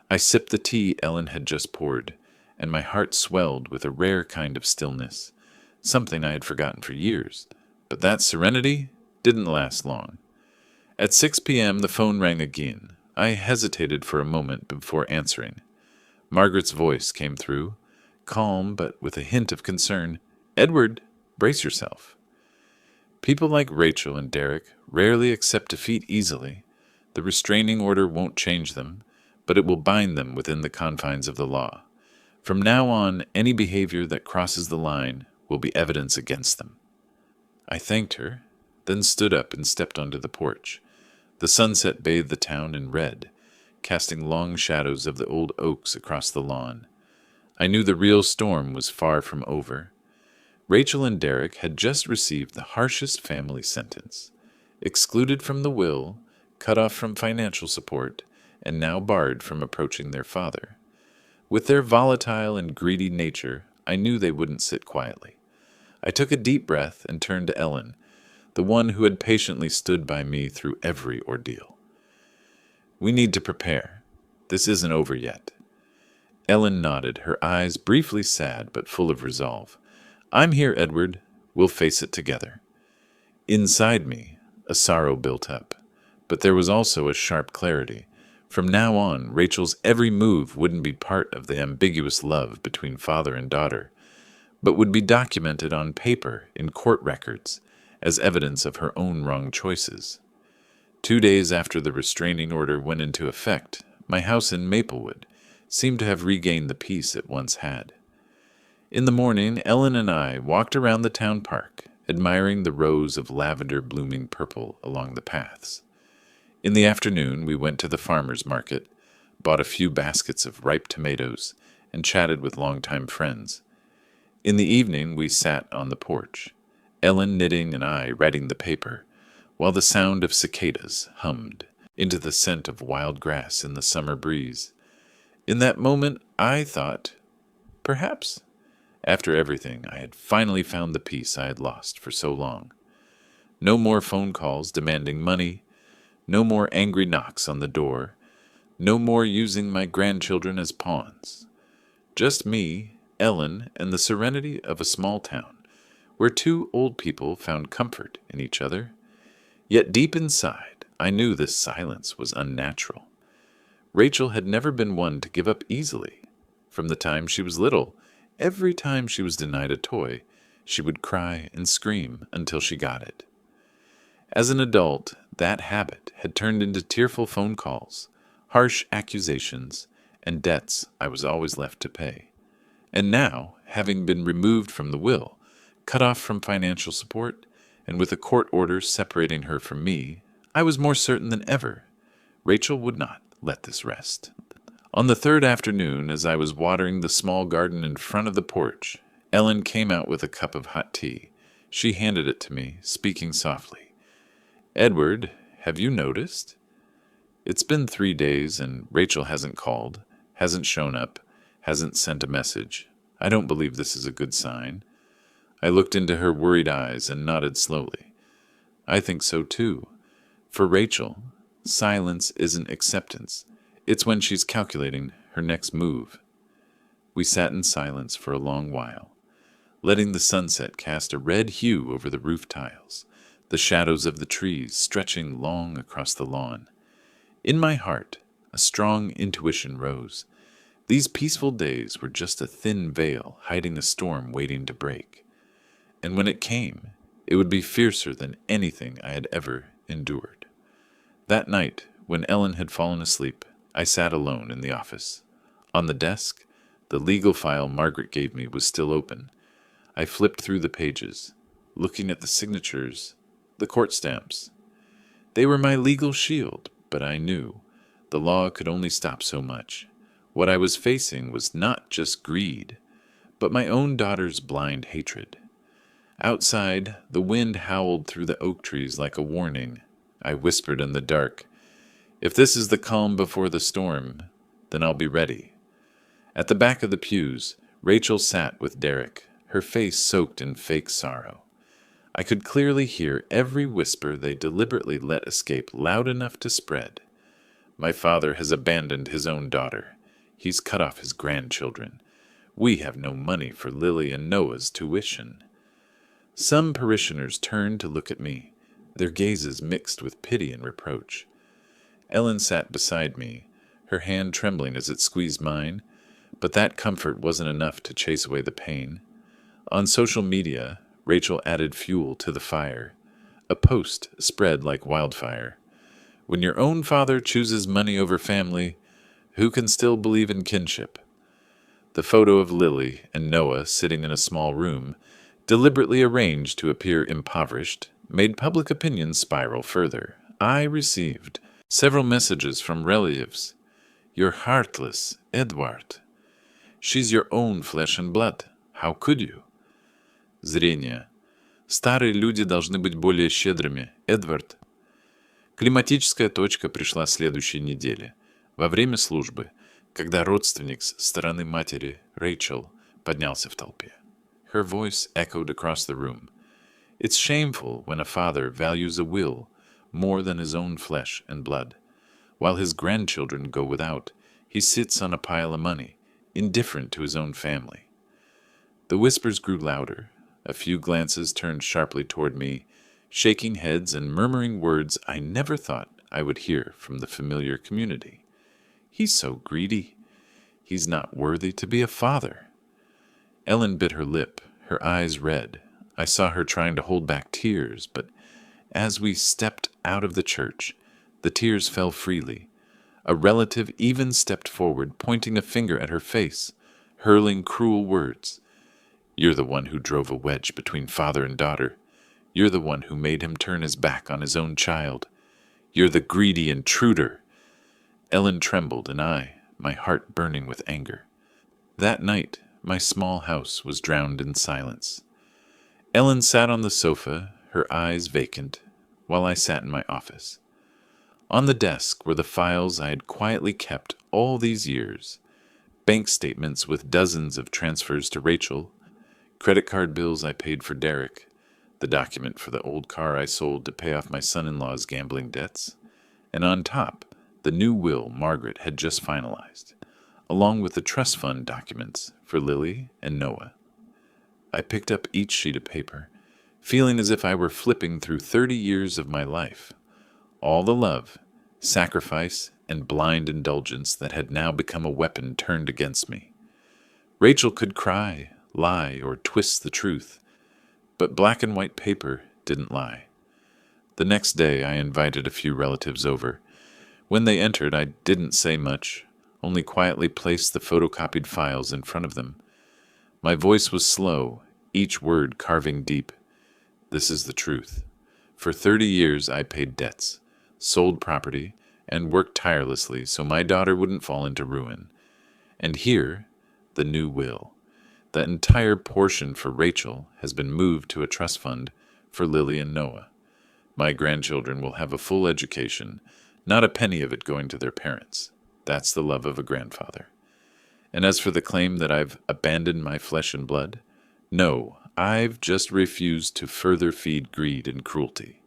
I sipped the tea Ellen had just poured, and my heart swelled with a rare kind of stillness, something I had forgotten for years. But that serenity didn't last long. At 6 p.m., the phone rang again. I hesitated for a moment before answering. Margaret's voice came through, calm but with a hint of concern. "Edward, brace yourself. People like Rachel and Derek rarely accept defeat easily. The restraining order won't change them, but it will bind them within the confines of the law. From now on, any behavior that crosses the line will be evidence against them." I thanked her, then stood up and stepped onto the porch. The sunset bathed the town in red, casting long shadows of the old oaks across the lawn. I knew the real storm was far from over. Rachel and Derek had just received the harshest family sentence, excluded from the will, cut off from financial support, and now barred from approaching their father. With their volatile and greedy nature, I knew they wouldn't sit quietly. I took a deep breath and turned to Ellen, the one who had patiently stood by me through every ordeal. "We need to prepare. This isn't over yet." Ellen nodded, her eyes briefly sad but full of resolve. "I'm here, Edward. We'll face it together." Inside me, a sorrow built up, but there was also a sharp clarity. From now on, Rachel's every move wouldn't be part of the ambiguous love between father and daughter, but would be documented on paper in court records as evidence of her own wrong choices. 2 days after the restraining order went into effect, my house in Maplewood seemed to have regained the peace it once had. In the morning, Ellen and I walked around the town park, admiring the rows of lavender blooming purple along the paths. In the afternoon, we went to the farmer's market, bought a few baskets of ripe tomatoes, and chatted with longtime friends. In the evening, we sat on the porch, Ellen knitting and I writing the paper, while the sound of cicadas hummed into the scent of wild grass in the summer breeze. In that moment, I thought, perhaps, after everything, I had finally found the peace I had lost for so long. No more phone calls demanding money, no more angry knocks on the door, no more using my grandchildren as pawns. Just me, Ellen, and the serenity of a small town, where two old people found comfort in each other. Yet deep inside, I knew this silence was unnatural. Rachel had never been one to give up easily. From the time she was little, every time she was denied a toy, she would cry and scream until she got it. As an adult, that habit had turned into tearful phone calls, harsh accusations, and debts I was always left to pay. And now, having been removed from the will, cut off from financial support, and with a court order separating her from me, I was more certain than ever Rachel would not let this rest. On the third afternoon, as I was watering the small garden in front of the porch, Ellen came out with a cup of hot tea. She handed it to me, speaking softly. "Edward, have you noticed? It's been 3 days and Rachel hasn't called, hasn't shown up, hasn't sent a message. I don't believe this is a good sign." I looked into her worried eyes and nodded slowly. "I think so too. For Rachel, silence isn't acceptance. It's when she's calculating her next move." We sat in silence for a long while, letting the sunset cast a red hue over the roof tiles, the shadows of the trees stretching long across the lawn. In my heart, a strong intuition rose. These peaceful days were just a thin veil hiding a storm waiting to break. And when it came, it would be fiercer than anything I had ever endured. That night, when Ellen had fallen asleep, I sat alone in the office. On the desk, the legal file Margaret gave me was still open. I flipped through the pages, looking at the signatures, the court stamps. They were my legal shield, but I knew the law could only stop so much. What I was facing was not just greed, but my own daughter's blind hatred. Outside, the wind howled through the oak trees like a warning. I whispered in the dark, "If this is the calm before the storm, then I'll be ready." At the back of the pews, Rachel sat with Derek, her face soaked in fake sorrow. I could clearly hear every whisper they deliberately let escape loud enough to spread. "My father has abandoned his own daughter. He's cut off his grandchildren. We have no money for Lily and Noah's tuition." Some parishioners turned to look at me, their gazes mixed with pity and reproach. Ellen sat beside me, her hand trembling as it squeezed mine, but that comfort wasn't enough to chase away the pain. On social media, Rachel added fuel to the fire. A post spread like wildfire. "When your own father chooses money over family, who can still believe in kinship?" The photo of Lily and Noah sitting in a small room, deliberately arranged to appear impoverished, made public opinion spiral further. I received several messages from relatives. "You're heartless, Edward. She's your own flesh and blood. How could you?" Зрение. Старые люди должны быть более щедрыми, Эдвард. Климатическая точка пришла следующей неделе, во время службы, когда родственник с стороны матери, Рэйчел, поднялся в толпе. Her voice echoed across the room. It's shameful when a father values a will more than his own flesh and blood. While his grandchildren go without, he sits on a pile of money, indifferent to his own family. The whispers grew louder. A few glances turned sharply toward me, shaking heads and murmuring words I never thought I would hear from the familiar community. "He's so greedy. He's not worthy to be a father." Ellen bit her lip, her eyes red. I saw her trying to hold back tears, but as we stepped out of the church, the tears fell freely. A relative even stepped forward, pointing a finger at her face, hurling cruel words. "You're the one who drove a wedge between father and daughter. You're the one who made him turn his back on his own child. You're the greedy intruder." Ellen trembled, and I, my heart burning with anger. That night, my small house was drowned in silence. Ellen sat on the sofa, her eyes vacant, while I sat in my office. On the desk were the files I had quietly kept all these years. Bank statements with dozens of transfers to Rachel, credit card bills I paid for Derek, the document for the old car I sold to pay off my son-in-law's gambling debts, and on top, the new will Margaret had just finalized, along with the trust fund documents for Lily and Noah. I picked up each sheet of paper, feeling as if I were flipping through 30 years of my life. All the love, sacrifice, and blind indulgence that had now become a weapon turned against me. Rachel could cry, lie, or twist the truth, but black and white paper didn't lie. The next day I invited a few relatives over. When they entered, I didn't say much, only quietly placed the photocopied files in front of them. My voice was slow, each word carving deep. This is the truth. For 30 years I paid debts, sold property, and worked tirelessly so my daughter wouldn't fall into ruin. And here, the new will. The entire portion for Rachel has been moved to a trust fund for Lily and Noah. My grandchildren will have a full education, not a penny of it going to their parents. That's the love of a grandfather. And as for the claim that I've abandoned my flesh and blood, no, I've just refused to further feed greed and cruelty.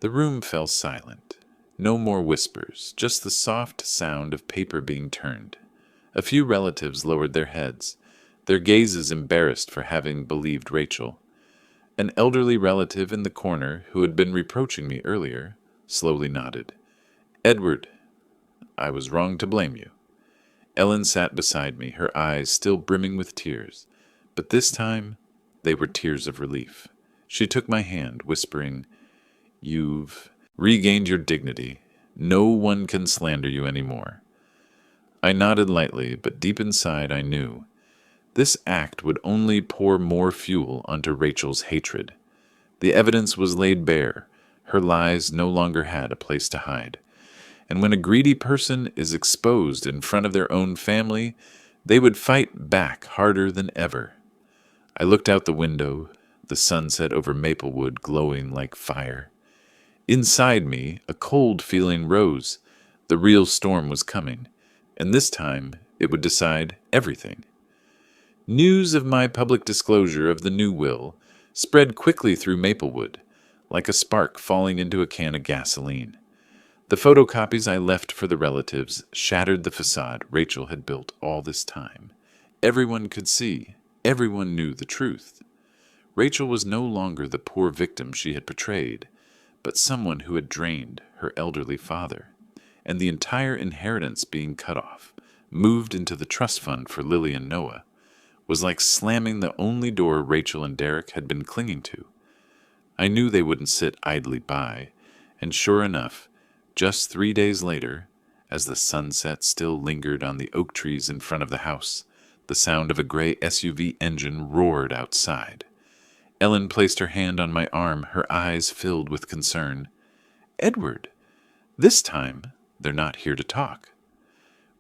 The room fell silent. No more whispers, just the soft sound of paper being turned. A few relatives lowered their heads, their gazes embarrassed for having believed Rachel. An elderly relative in the corner, who had been reproaching me earlier, slowly nodded. "Edward, I was wrong to blame you." Ellen sat beside me, her eyes still brimming with tears, but this time they were tears of relief. She took my hand, whispering, "You've regained your dignity. No one can slander you anymore." I nodded lightly, but deep inside I knew this act would only pour more fuel onto Rachel's hatred. The evidence was laid bare. Her lies no longer had a place to hide. And when a greedy person is exposed in front of their own family, they would fight back harder than ever. I looked out the window, the sunset over Maplewood glowing like fire. Inside me, a cold feeling rose. The real storm was coming, and this time it would decide everything. News of my public disclosure of the new will spread quickly through Maplewood, like a spark falling into a can of gasoline. The photocopies I left for the relatives shattered the facade Rachel had built all this time. Everyone could see, everyone knew the truth. Rachel was no longer the poor victim she had portrayed, but someone who had drained her elderly father, and the entire inheritance being cut off, moved into the trust fund for Lily and Noah, was like slamming the only door Rachel and Derek had been clinging to. I knew they wouldn't sit idly by, and sure enough, just 3 days later, as the sunset still lingered on the oak trees in front of the house, the sound of a gray SUV engine roared outside. Ellen placed her hand on my arm, her eyes filled with concern. "Edward, this time they're not here to talk."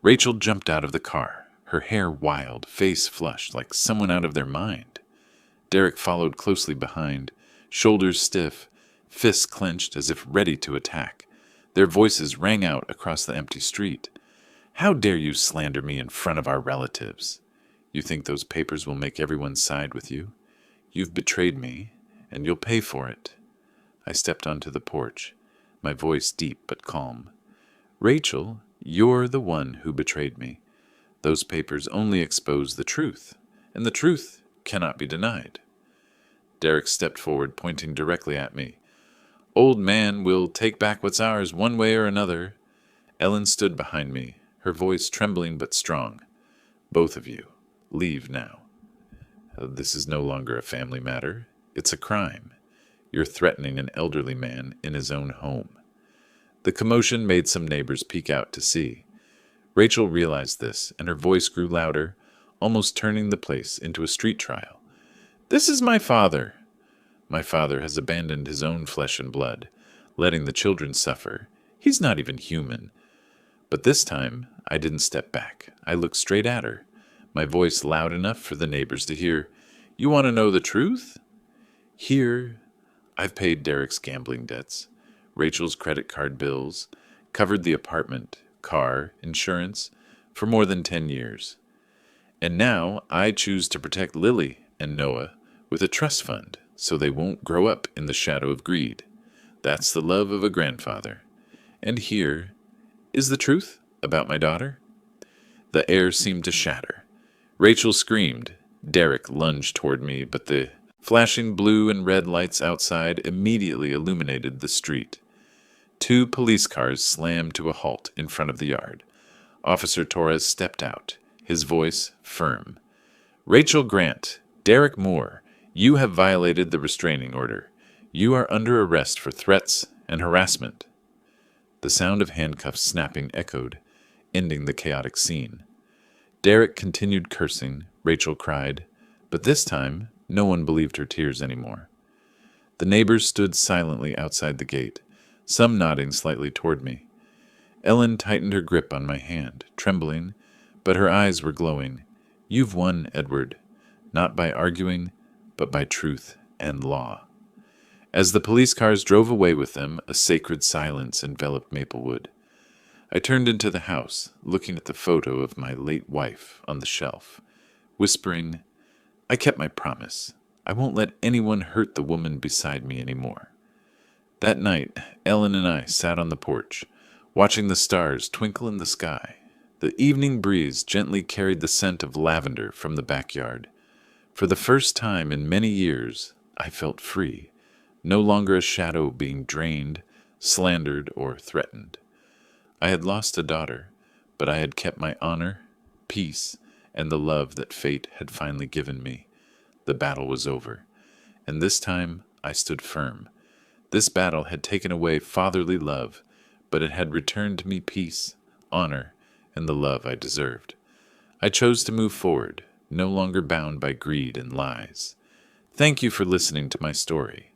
Rachel jumped out of the car, her hair wild, face flushed like someone out of their mind. Derek followed closely behind, shoulders stiff, fists clenched as if ready to attack. Their voices rang out across the empty street. "How dare you slander me in front of our relatives? You think those papers will make everyone side with you? You've betrayed me, and you'll pay for it." I stepped onto the porch, my voice deep but calm. "Rachel, you're the one who betrayed me. Those papers only expose the truth, and the truth cannot be denied." Derek stepped forward, pointing directly at me. "Old man, we'll take back what's ours one way or another." Ellen stood behind me, her voice trembling but strong. "Both of you, leave now. This is no longer a family matter. It's a crime. You're threatening an elderly man in his own home." The commotion made some neighbors peek out to see. Rachel realized this, and her voice grew louder, almost turning the place into a street trial. "This is my father. My father has abandoned his own flesh and blood, letting the children suffer. He's not even human." But this time, I didn't step back. I looked straight at her, my voice loud enough for the neighbors to hear. "You want to know the truth? Here, I've paid Derek's gambling debts, Rachel's credit card bills, covered the apartment, car, insurance, for more than 10 years. And now I choose to protect Lily and Noah with a trust fund so they won't grow up in the shadow of greed. That's the love of a grandfather. And here is the truth about my daughter." The air seemed to shatter. Rachel screamed. Derek lunged toward me, but the flashing blue and red lights outside immediately illuminated the street. 2 police cars slammed to a halt in front of the yard. Officer Torres stepped out, his voice firm. "Rachel Grant, Derek Moore, you have violated the restraining order. You are under arrest for threats and harassment." The sound of handcuffs snapping echoed, ending the chaotic scene. Derek continued cursing, Rachel cried, but this time no one believed her tears anymore. The neighbors stood silently outside the gate, some nodding slightly toward me. Ellen tightened her grip on my hand, trembling, but her eyes were glowing. "You've won, Edward, not by arguing, but by truth and law." As the police cars drove away with them, a sacred silence enveloped Maplewood. I turned into the house, looking at the photo of my late wife on the shelf, whispering, "I kept my promise. I won't let anyone hurt the woman beside me anymore." That night, Ellen and I sat on the porch, watching the stars twinkle in the sky. The evening breeze gently carried the scent of lavender from the backyard. For the first time in many years, I felt free, no longer a shadow being drained, slandered, or threatened. I had lost a daughter, but I had kept my honor, peace, and the love that fate had finally given me. The battle was over, and this time I stood firm. This battle had taken away fatherly love, but it had returned to me peace, honor, and the love I deserved. I chose to move forward, no longer bound by greed and lies. Thank you for listening to my story.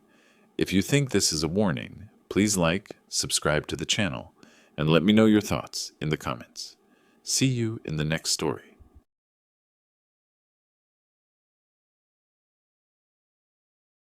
If you think this is a warning, please like, subscribe to the channel, and let me know your thoughts in the comments. See you in the next story.